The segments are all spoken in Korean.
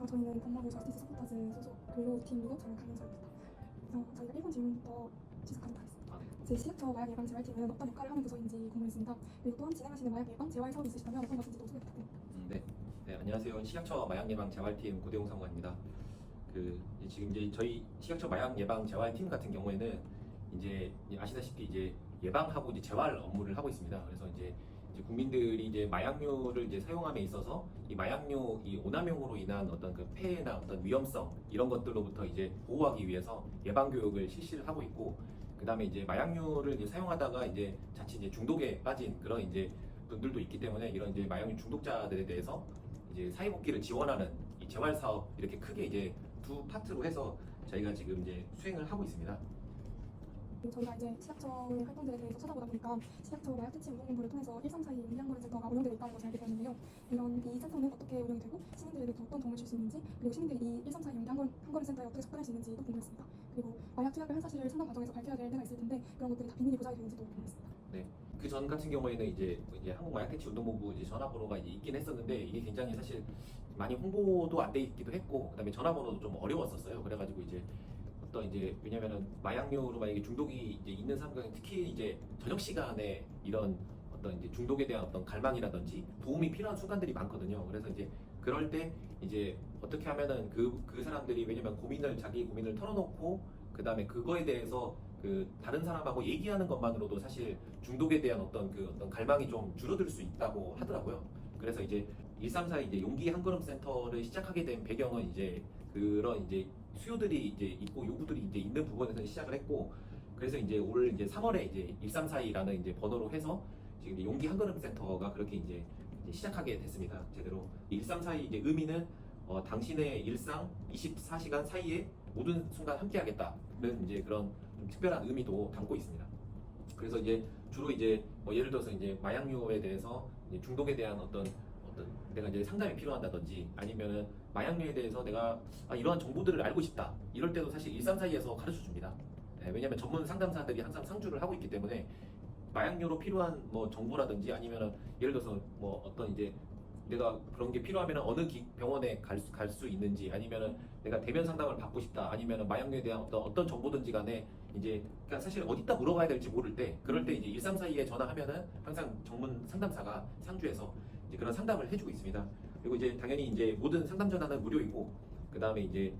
저희는 법무부 저스티스 서포터즈 소속 근로팀으로 저를 강연자입니다. 저희가 1번 질문부터 시작하도록 하겠습니다. 제 시각처 마약 예방 재활팀은 어떤 역할을 하는 부서인지 궁금했습니다. 그리고 또한 진행하시는 마약 예방 재활 사업이 있으시다면 어떤 것인지도 소개 부탁드립니다. 네, 안녕하세요. 시각처 마약 예방 재활팀 고대용 상무관입니다. 지금 이제 저희 시각처 마약 예방 재활팀 같은 경우에는 이제 아시다시피 이제 예방하고 이제 재활 업무를 하고 있습니다. 그래서 이제 국민들이 이제 마약류를 이제 사용함에 있어서 이 마약류 이 오남용으로 인한 어떤 그 폐해나 어떤 위험성 이런 것들로부터 이제 보호하기 위해서 예방 교육을 실시를 하고 있고, 그다음에 이제 마약류를 이제 사용하다가 이제 자칫 이제 중독에 빠진 그런 이제 분들도 있기 때문에 이런 이제 마약류 중독자들에 대해서 이제 사회복귀를 지원하는 이 재활 사업 이렇게 크게 이제 두 파트로 해서 저희가 지금 이제 수행을 하고 있습니다. 저희가 이제 시각처의 활동들에 대해서 찾아보다 보니까 시각처 마약 퇴치 운동본부를 통해서 134이 용기한거리 센터가 운영되고 있다는 것을 알게 되었는데요. 이 센터는 어떻게 운영이 되고 시민들에게 어떤 도움을 줄 수 있는지, 그리고 시민들이 이 134 용기한거리 센터에 어떻게 접근할 수 있는지도 궁금했습니다. 그리고 마약 투약을 한 사실을 상담 과정에서 밝혀야 될 때가 있을 텐데 그런 것들이 다 비밀이 보장이 되는지도 궁금했습니다. 네. 그 전 같은 경우에는 이제 한국 마약 퇴치 운동본부 이제 전화번호가 이제 있긴 했었는데 이게 굉장히 사실 많이 홍보도 안 돼 있기도 했고, 그다음에 전화번호도 좀 어려웠었어요. 그래가지고 왜냐면은 마약류로 만약에 중독이 이제 있는 사람, 특히 이제 저녁 시간에 이런 어떤 이제 중독에 대한 어떤 갈망이라든지 도움이 필요한 순간들이 많거든요. 그래서 이제 그럴 때 이제 어떻게 하면은 그 사람들이, 왜냐면 자기 고민을 털어놓고 그다음에 그거에 대해서 다른 사람하고 얘기하는 것만으로도 사실 중독에 대한 어떤 갈망이 좀 줄어들 수 있다고 하더라고요. 그래서 이제 134 이제 용기 한 걸음 센터를 시작하게 된 배경은 이제 그런 이제 수요들이 이제 있고 요구들이 이제 있는 부분에서 시작을 했고, 그래서 이제 올 이제 3월에 이제 1342라는 이제 번호로 해서 지금 용기 한 걸음 센터가 그렇게 이제 시작하게 됐습니다. 제대로 1342 이제 의미는 당신의 일상 24시간 사이에 모든 순간 함께하겠다는 이제 그런 좀 특별한 의미도 담고 있습니다. 그래서 이제 주로 이제 예를 들어서 이제 마약류에 대해서 이제 중독에 대한 어떤 내가 이제 상담이 필요하다든지, 아니면은 마약류에 대해서 내가 이러한 정보들을 알고 싶다, 이럴 때도 사실 134에서 가르쳐 줍니다. 네, 왜냐면 전문 상담사들이 항상 상주를 하고 있기 때문에 마약류로 필요한 뭐 정보라든지, 아니면은 예를 들어서 뭐 어떤 이제 내가 그런 게 필요하면 어느 병원에 갈 수 있는지, 아니면은 내가 대면 상담을 받고 싶다, 아니면은 마약류에 대한 어떤 정보든지 간에 이제 그러니까 사실 어디다 물어봐야 될지 모를 때, 그럴 때 이제 1342에 전화하면은 항상 전문 상담사가 상주해서 이제 그런 상담을 해주고 있습니다. 그리고 이제 당연히 이제 모든 상담 전화는 무료이고, 그 다음에 이제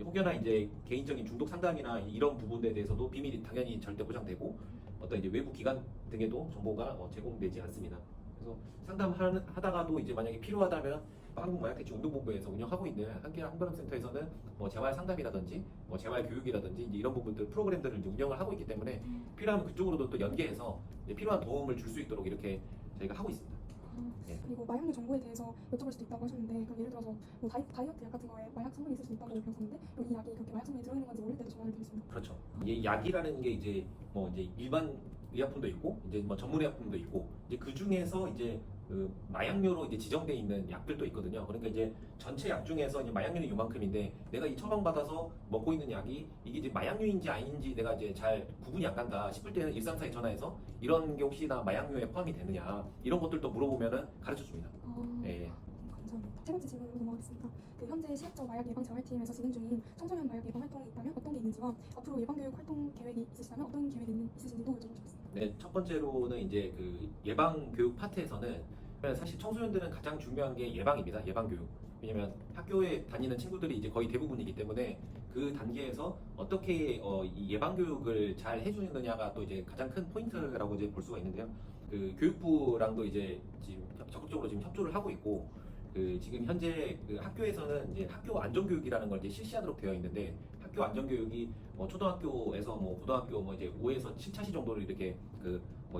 혹여나 이제 개인적인 중독 상담이나 이런 부분에 대해서도 비밀이 당연히 절대 보장되고, 어떤 이제 외부 기관 등에도 정보가 제공되지 않습니다. 그래서 상담하다가도 이제 만약에 필요하다면 한국 마약 퇴치 운동본부에서 운영하고 있는 한겨람 센터에서는 뭐 재활 상담이라든지 뭐 재활 교육이라든지 이제 이런 부분들 프로그램들을 이제 운영을 하고 있기 때문에 필요하면 그쪽으로도 또 연계해서 이제 필요한 도움을 줄 수 있도록 이렇게 저희가 하고 있습니다. 네. 그리고 마약류 정보에 대해서 여쭤볼 수도 있다고 하셨는데, 그럼 예를 들어서 뭐 다이어트 약 같은 거에 마약 성분이 있을 수 있다고 배웠었는데, 그럼 이 약이 그렇게 마약 성분이 들어있는 건지 모를 때도 전화를 드리겠습니다. 그렇죠. 이 약이라는 게 이제 일반 의약품도 있고 이제 뭐 전문 의약품도 있고, 이제 그 중에서 이제 마약류로 이제 지정돼 있는 약들도 있거든요. 그러니까 이제 전체 약 중에서 이제 마약류는 요만큼인데 내가 이 처방받아서 먹고 있는 약이 이게 이제 마약류인지 아닌지 내가 이제 잘 구분이 안 간다 싶을 때는 134에 전화해서 이런 게 혹시나 마약류에 포함이 되느냐 이런 것들도 물어보면은 가르쳐 줍니다. 예. 감사합니다. 세 번째 질문으로 넘어가겠습니다. 현재 시각처 마약 예방 재활팀에서 진행 중인 청소년 마약 예방 활동이 있다면 어떤 게 있는지와 앞으로 예방 교육 활동 계획이 있으시다면 어떤 계획이 있으신지도 여쭤보겠습니다. 네, 첫 번째로는 이제 예방 교육 파트에서는 사실 청소년들은 가장 중요한 게 예방입니다. 예방 교육. 왜냐면 학교에 다니는 친구들이 이제 거의 대부분이기 때문에 그 단계에서 어떻게 이 예방 교육을 잘 해주느냐가 또 이제 가장 큰 포인트라고 이제 볼 수가 있는데요. 교육부랑도 이제 지금 적극적으로 지금 협조를 하고 있고, 지금 현재 학교에서는 이제 학교 안전교육이라는 걸 이제 실시하도록 되어 있는데, 학교 안전교육이 초등학교에서 고등학교 이제 5에서 7차시 정도를 이렇게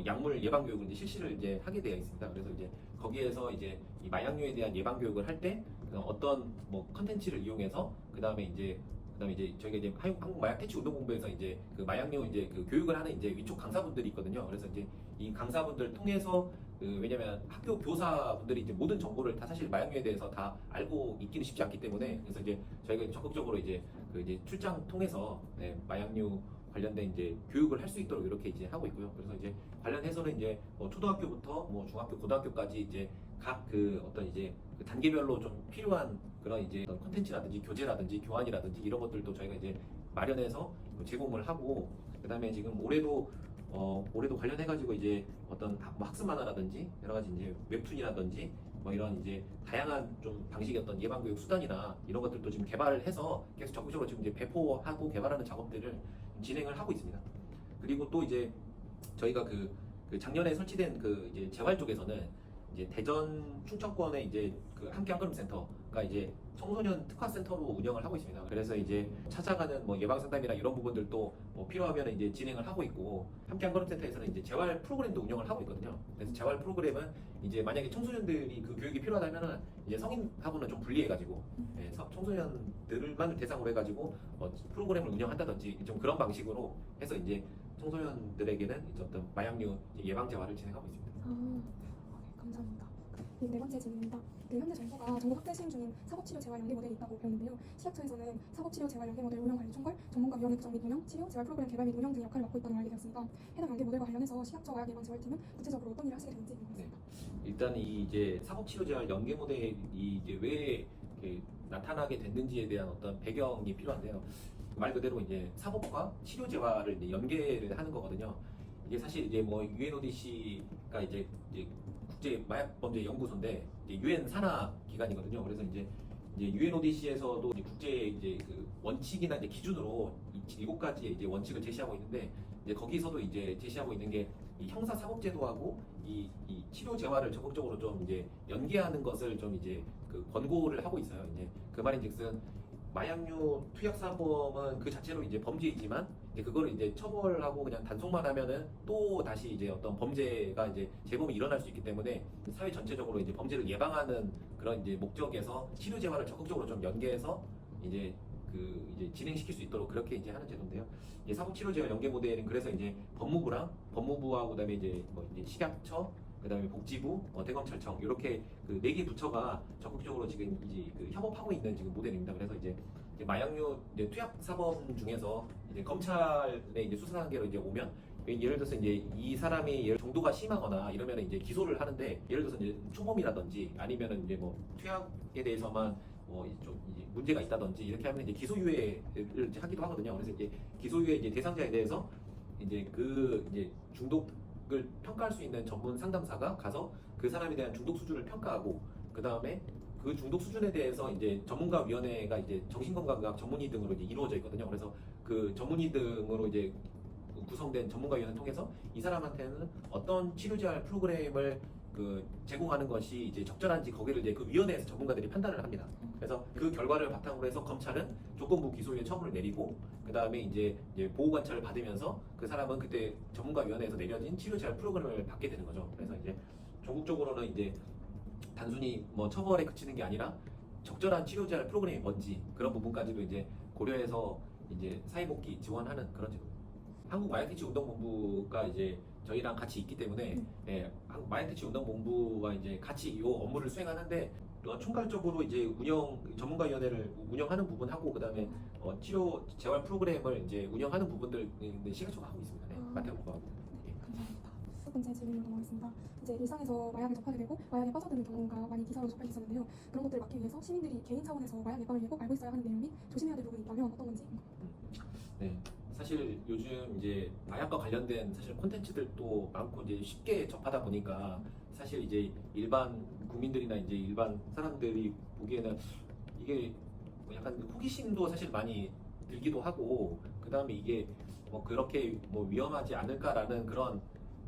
약물 예방 교육을 이제 실시를 이제 하게 되어 있습니다. 그래서 이제 거기에서 이제 이 마약류에 대한 예방 교육을 할 때 어떤 컨텐츠를 이용해서 그다음에 이제 저희가 이제 한국 마약 퇴치 운동본부에서 이제 마약류 이제 교육을 하는 이제 위촉 강사분들이 있거든요. 그래서 이제 이 강사분들 통해서 왜냐면 학교 교사분들이 이제 모든 정보를 다 사실 마약류에 대해서 다 알고 있기는 쉽지 않기 때문에, 그래서 이제 저희가 적극적으로 이제 출장 통해서 마약류 관련된 이제 교육을 할 수 있도록 이렇게 이제 하고 있고요. 그래서 이제 관련해서는 이제 초등학교부터 중학교, 고등학교까지 이제 각 그 어떤 이제 그 단계별로 좀 필요한 그런 이제 어떤 콘텐츠라든지 교재라든지 교환이라든지 이런 것들도 저희가 이제 마련해서 제공을 하고, 그다음에 지금 올해도 관련해가지고 이제 어떤 뭐 학습 만화라든지 여러 가지 이제 웹툰이라든지 뭐 이런 이제 다양한 좀 방식의 어떤 예방교육 수단이나 이런 것들도 지금 개발을 해서 계속 적극적으로 지금 이제 배포하고 개발하는 작업들을 진행을 하고 있습니다. 그리고 또 이제 저희가 그 작년에 설치된 그 이제 재활 쪽에서는 이제 대전 충청권에 이제 그 함께 한 걸음 센터가 이제 청소년 특화 센터로 운영을 하고 있습니다. 그래서 이제 찾아가는 뭐 예방 상담이나 이런 부분들도 뭐 필요하면 이제 진행을 하고 있고, 함께 한 걸음 센터에서는 이제 재활 프로그램도 운영을 하고 있거든요. 그래서 재활 프로그램은 이제 만약에 청소년들이 그 교육이 필요하다면은 이제 성인하고는 좀 분리해가지고 청소년들만 대상으로 해가지고 프로그램을 운영한다든지 좀 그런 방식으로 해서 이제 청소년들에게는 이제 어떤 마약류 예방 재활을 진행하고 있습니다. 감사합니다. 네 번째 질문입니다. 현재 정부가 전국 확대 시행 중인 사법치료 재활 연계 모델이 있다고 배웠는데요. 시약처에서는 사법치료 재활 연계 모델 운영 관리 총괄, 전문가위원회 구성 및 운영, 치료, 재활 프로그램 개발 및 운영 등의 역할을 맡고 있다는 걸 알게 되었습니다. 해당 연계 모델과 관련해서 시약처 마약 예방 재활팀은 구체적으로 어떤 일을 하시게 되는지 궁금합니다. 일단 이 이제 사법치료재활 연계 모델이 이제 왜 이렇게 나타나게 됐는지에 대한 어떤 배경이 필요한데요. 말 그대로 이제 사법과 치료재활을 이제 연계를 하는 거거든요. 이게 사실 이제 뭐 UNODC가 이제 국제 마약 범죄 연구소인데 유엔 산하 기관이거든요. 그래서 이제 UNODC에서도 국제 이제 그 원칙이나 이제 기준으로 7가지의 이제 원칙을 제시하고 있는데, 이제 거기서도 이제 제시하고 있는 게 이 형사 사법제도하고 이 치료 재활을 적극적으로 좀 이제 연계하는 것을 좀 이제 그 권고를 하고 있어요. 이제 그 말인즉슨 마약류 투약 사범은 그 자체로 이제 범죄이지만 이제 그거를 이제 처벌하고 그냥 단속만 하면은 또 다시 이제 어떤 범죄가 이제 재범이 일어날 수 있기 때문에 사회 전체적으로 이제 범죄를 예방하는 그런 이제 목적에서 치료 재활을 적극적으로 좀 연계해서 이제 이제 진행시킬 수 있도록 그렇게 이제 하는 제도인데요. 이제 사법치료재활 연계 모델은 그래서 이제 법무부하고 그다음에 이제 뭐 이제 식약처, 그다음에 복지부, 대검찰청 이렇게 그 4개 부처가 적극적으로 지금 이제 그 협업하고 있는 지금 모델입니다. 그래서 이제 마약류 이제 투약 사범 중에서 이제 검찰의 이제 수사 단계로 이제 오면, 예를 들어서 이제 이 사람이 정도가 심하거나 이러면 이제 기소를 하는데, 예를 들어서 이제 초범이라든지 아니면은 이제 뭐 투약에 대해서만 좀 이제 문제가 있다든지 이렇게 하면 이제 기소유예를 이제 하기도 하거든요. 그래서 이제 기소유예 이제 대상자에 대해서 이제 이제 중독을 평가할 수 있는 전문 상담사가 가서 그 사람에 대한 중독 수준을 평가하고, 그 다음에 그 중독 수준에 대해서 이제 전문가위원회가 이제 정신건강의학 전문의 등으로 이제 이루어져 있거든요. 그래서 그 전문의 등으로 이제 구성된 전문가위원회를 통해서 이 사람한테는 어떤 치료재활 프로그램을 제공하는 것이 이제 적절한지 거기를 이제 그 위원회에서 전문가들이 판단을 합니다. 그래서 그 결과를 바탕으로 해서 검찰은 조건부 기소유예 처분을 내리고, 그 다음에 이제 보호 관찰을 받으면서 그 사람은 그때 전문가위원회에서 내려진 치료재활 프로그램을 받게 되는 거죠. 그래서 이제 전국적으로는 이제 단순히 뭐 처벌에 그치는 게 아니라 적절한 치료재활 프로그램이 뭔지 그런 부분까지도 이제 고려해서 이제 사회복귀 지원하는 그런 제도입니다. 한국 마약퇴치 운동본부가 이제 저희랑 같이 있기 때문에 한국 마약퇴치 운동본부와 이제 같이 이 업무를 수행하는데, 총괄적으로 이제 전문가위원회를 운영하는 부분하고, 그다음에 치료 재활 프로그램을 이제 운영하는 부분들 시각적으로 하고 있습니다. 마태본부하고. 감사합니다. 첫 번째 질문으로 넘어가겠습니다. 이제 일상에서 마약을 접하게 되고 마약에 빠져드는 경우가 많이 기사로 접할 수 있었는데요. 그런 것들을 막기 위해서 시민들이 개인 차원에서 마약 예방을 위해 꼭 알고 있어야 하는 내용 및 조심해야 될 부분이 있다면 어떤 건지. 네. 사실 요즘 이제 마약과 관련된 사실 콘텐츠들도 많고 이제 쉽게 접하다 보니까 사실 이제 일반 국민들이나 이제 일반 사람들이 보기에는 이게 뭐 약간 호기심도 사실 많이 들기도 하고, 그 다음에 이게 뭐 그렇게 뭐 위험하지 않을까라는 그런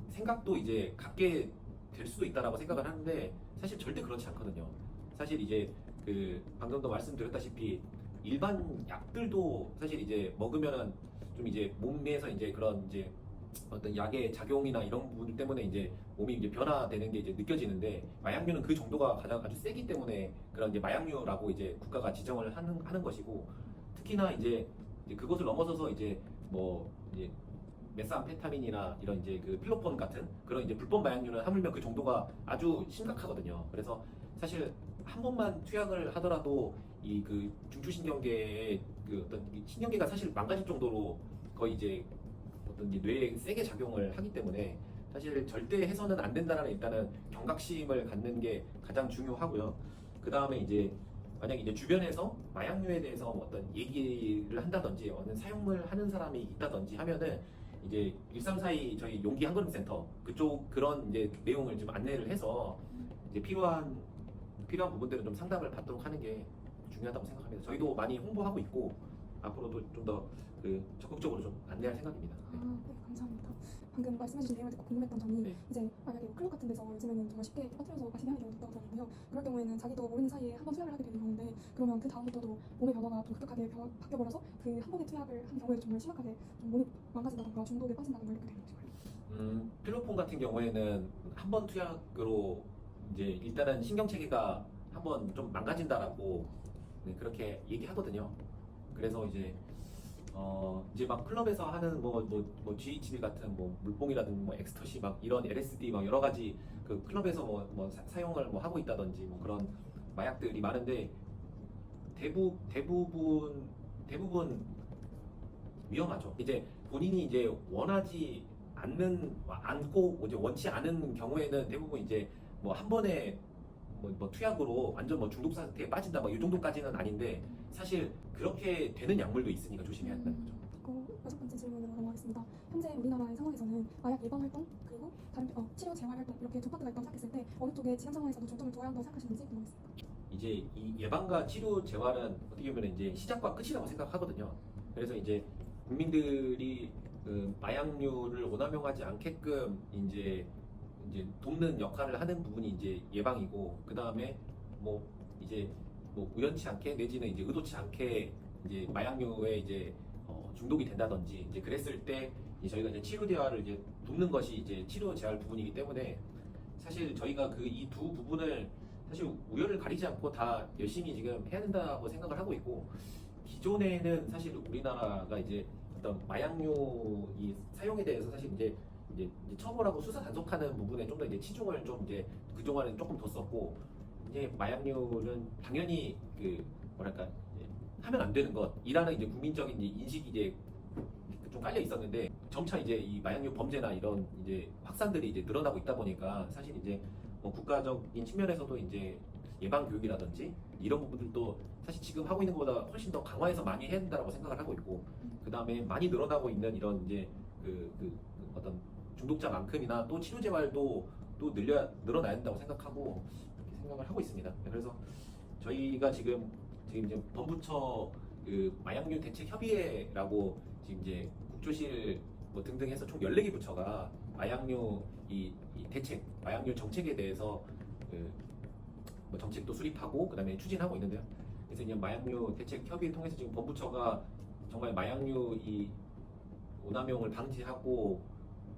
생각도 이제 갖게 될 수도 있다라고 생각을 하는데, 사실 절대 그렇지 않거든요. 사실 이제 방금도 말씀드렸다시피 일반 약들도 사실 이제 먹으면은 좀 이제 몸에서 이제 그런 이제 어떤 약의 작용이나 이런 부분 때문에 이제 몸이 이제 변화되는 게 이제 느껴지는데, 마약류는 그 정도가 아주 세기 때문에 그런 이제 마약류라고 이제 국가가 지정을 하는 것이고, 특히나 이제 그것을 넘어서서 이제 뭐 이제 메스암페타민이나 이런 이제 그 필로폰 같은 그런 이제 불법 마약류는 하물며 그 정도가 아주 심각하거든요. 그래서 사실 한 번만 투약을 하더라도 이 중추신경계의 어떤 신경계가 사실 망가질 정도로 거의 이제 어떤 뇌에 세게 작용을 하기 때문에 사실 절대 해서는 안 된다는 일단은 경각심을 갖는 게 가장 중요하고요. 그 다음에 이제 만약 이제 주변에서 마약류에 대해서 어떤 얘기를 한다든지 어느 사용을 하는 사람이 있다든지 하면은 이제 134이 저희 용기 한걸음 센터 그쪽 그런 이제 내용을 좀 안내를 해서 이제 필요한 부분들은 좀 상담을 받도록 하는 게 중요하다고 생각합니다. 저희도 많이 홍보하고 있고 앞으로도 좀 더 그 적극적으로 좀 안내할 생각입니다. 네. 네, 감사합니다. 방금 말씀해주신 내용을 듣고 궁금했던 점이 네. 이제 만약에 클럽 같은 데서 요즘에는 정말 쉽게 빠뜨려서 마시게 하는 경우도 있다고 들었는데요. 그럴 경우에는 자기도 모르는 사이에 한 번 투약을 하게 되는 경우인데 그러면 그 다음부터도 몸의 변화가 좀 급격하게 바뀌어버려서 그 한 번의 투약을 한 경우에도 정말 심각하게 좀 몸이 망가진다던가 중독에 빠진다던가 이렇게 되는 거죠. 필로폰 같은 경우에는 한 번 투약으로 이제 일단은 신경 체계가 한 번 좀 망가진다라고 네, 그렇게 얘기하거든요. 그래서 이제 막 클럽에서 하는 뭐 GHB 같은 뭐 물뽕이라든지 뭐 엑스터시 막 이런 LSD 막 여러 가지 그 클럽에서 사용을 뭐 하고 있다든지 뭐 그런 마약들이 많은데 대부분 위험하죠. 이제 본인이 이제 원하지 않고 이제 원치 않은 경우에는 대부분 이제 뭐 한 번에 뭐 투약으로 완전 뭐 중독 상태에 빠진다 뭐 이 정도까지는 아닌데 사실 그렇게 되는 약물도 있으니까 조심해야 한다는 거죠. 그리고 여섯 번째 질문으로 넘어가겠습니다. 현재 우리나라의 상황에서는 마약 예방 활동 그리고 다른 치료 재활 활동 이렇게 두 파트가 있다고 생각했을 때 어느 쪽에 지금 상황에서도 중점을 둬야 한다고 생각하시는지 궁금했습니다. 이제 이 예방과 치료 재활은 어떻게 보면 이제 시작과 끝이라고 생각하거든요. 그래서 이제 국민들이 그 마약류를 오남용하지 않게끔 이제 돕는 역할을 하는 부분이 이제 예방이고 그 다음에 뭐 이제 뭐 우연치 않게 내지는 이제 의도치 않게 이제 마약류에 이제 중독이 된다든지 이제 그랬을 때 이제 저희가 이제 치료 대화를 이제 돕는 것이 이제 치료 재활 부분이기 때문에 사실 저희가 그 이 두 부분을 사실 우열을 가리지 않고 다 열심히 지금 해야 된다고 생각을 하고 있고 기존에는 사실 우리나라가 이제 어떤 마약류 이 사용에 대해서 사실 이제 처벌하고 수사 단속하는 부분에 좀 더 이제 치중을 좀 이제 그동안은 조금 뒀었고 이제 마약류는 당연히 그 뭐랄까 이제 하면 안 되는 것이라는 이제 국민적인 이제 인식이 이제 좀 깔려 있었는데 점차 이제 이 마약류 범죄나 이런 이제 확산들이 이제 늘어나고 있다 보니까 사실 이제 뭐 국가적인 측면에서도 이제 예방 교육이라든지 이런 부분들도 사실 지금 하고 있는 것보다 훨씬 더 강화해서 많이 해야 된다고 생각을 하고 있고 그 다음에 많이 늘어나고 있는 이런 이제 그 어떤 중독자만큼이나 또 치료 재활도 또 늘어나야 된다고 생각하고 그렇게 생각을 하고 있습니다. 그래서 저희가 지금 이제 범부처 그 마약류 대책 협의회라고 지금 이제 국조실 뭐 등등 해서 총 14개 부처가 마약류 이 대책, 마약류 정책에 대해서 그 뭐 정책도 수립하고 그다음에 추진하고 있는데요. 그래서 이제 마약류 대책 협의회 통해서 지금 범부처가 정말 마약류 이 오남용을 방지하고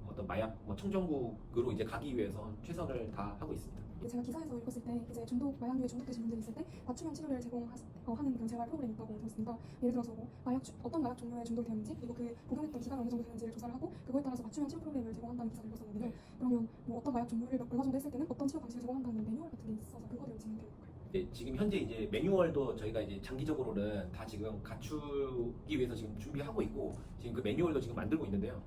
어떤 마약 청정국으로 이제 가기 위해서 최선을 다하고 있습니다. 제가 기사에서 읽었을 때 이제 마약류에 중독되신 분들이 있을 때 맞춤형 치료를 제공하는 그런 재활 프로그램이 있다고 들었습니다. 예를 들어서 뭐 어떤 마약 종류에 중독이 되는지 그리고 그 복용했던 기간이 어느 정도 되는지를 조사를 하고 그거에 따라서 맞춤형 치료 프로그램을 제공한다는 기사를 읽었었는데요. 그러면 뭐 어떤 마약 종류를 얼마 정도 했을 때는 어떤 치료 방식을 제공한다는 매뉴얼 같은 게 있어서 그거에 대해 진행되는 네, 지금 현재 이제 매뉴얼도 저희가 이제 장기적으로는 다 지금 갖추기 위해서 지금 준비하고 있고 지금 그 매뉴얼도 지금 만들고 있는데요.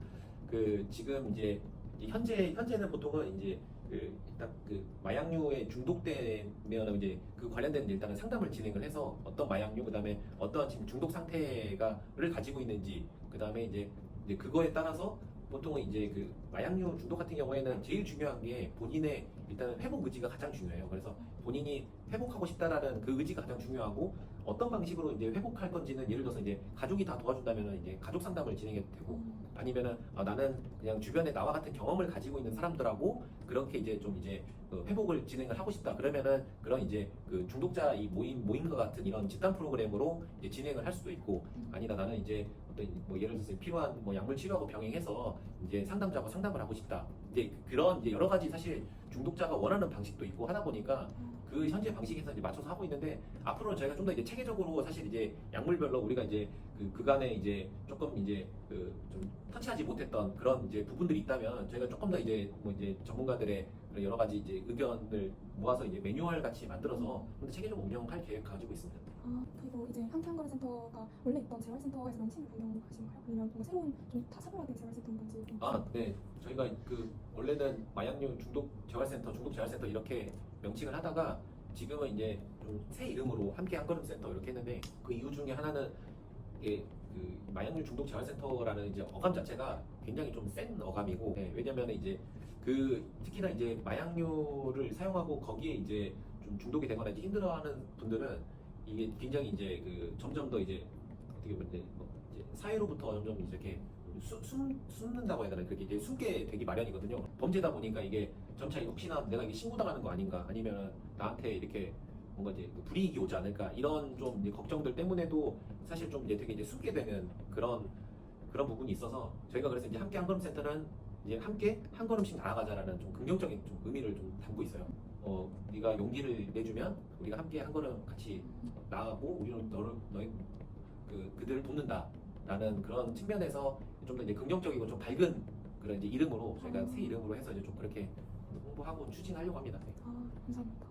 그 지금 이제 현재는 보통은 이제 일단 그 마약류에 중독되면 이제 그 관련된 일단은 상담을 진행을 해서 어떤 마약류 그다음에 어떤 지금 중독 상태가를 가지고 있는지 그다음에 이제 그거에 따라서 보통은 이제 그 마약류 중독 같은 경우에는 제일 중요한 게 본인의 일단은 회복 의지가 가장 중요해요. 그래서 본인이 회복하고 싶다라는 그 의지가 가장 중요하고 어떤 방식으로 이제 회복할 건지는 예를 들어서 이제 가족이 다 도와준다면은 이제 가족 상담을 진행해도 되고 아니면은 나는 그냥 주변에 나와 같은 경험을 가지고 있는 사람들하고 그렇게 이제 좀 이제 회복을 진행을 하고 싶다 그러면은 그런 이제 그 중독자 이 모임과 같은 이런 집단 프로그램으로 이제 진행을 할 수도 있고 아니다 나는 이제 어떤 뭐 예를 들어서 필요한 뭐 약물 치료하고 병행해서 이제 상담자하고 상담을 하고 싶다 이제 그런 이제 여러 가지 사실 중독자가 원하는 방식도 있고 하다 보니까 그 현재 방식에서 이제 맞춰서 하고 있는데 앞으로는 저희가 좀 더 이제 체계적으로 사실 이제 약물별로 우리가 이제 그간에 이제 조금 이제 좀 터치하지 못했던 그런 이제 부분들이 있다면 저희가 조금 더 이제 뭐 이제 전문가들의 그런 여러 가지 이제 의견을 모아서 이제 매뉴얼 같이 만들어서 좀 더 체계적으로 운영할 계획 가지고 있습니다. 그리고 이제 함께 한거리 센터가 원래 있던 재활센터에서 명칭을 변경하신가요? 아니면 뭔가 새로운 좀 다 차별화된 재활센터인 건지 좀 네. 저희가 그 원래는 마약류 중독 재활센터, 중독 재활센터 이렇게 명칭을 하다가 지금은 이제 좀 새 이름으로 함께 한걸음 센터 이렇게 했는데 그 이유 중에 하나는 이게 그 마약류 중독 재활센터라는 이제 어감 자체가 굉장히 좀 센 어감이고 왜냐면 이제 그 특히나 이제 마약류를 사용하고 거기에 이제 좀 중독이 되거나 이제 힘들어하는 분들은 이게 굉장히 이제 그 점점 더 이제 어떻게 보면 이제 사회로부터 점점 이제 이렇게 숨는다고 해야 되나 그렇게 이제 숨게 되기 마련이거든요. 범죄다 보니까 이게 점차 혹시나 내가 이게 신고당하는 거 아닌가 아니면 나한테 이렇게 뭔가 이제 불이익이 오지 않을까 이런 좀 이제 걱정들 때문에도 사실 좀 이제 되게 이제 숨게 되는 그런 부분이 있어서 저희가 그래서 이제 함께 한걸음 센터는 이제 함께 한 걸음씩 나아가자라는 좀 긍정적인 좀 의미를 좀 담고 있어요. 네가 용기를 내주면 우리가 함께 한 걸음 같이 나아가고 우리는 너희 그들을 돕는다라는 그런 측면에서 좀 더 이제 긍정적이고 좀 밝은 그런 이제 이름으로 저희가 새 이름으로 해서 이제 좀 그렇게 홍보하고 추진하려고 합니다. 감사합니다.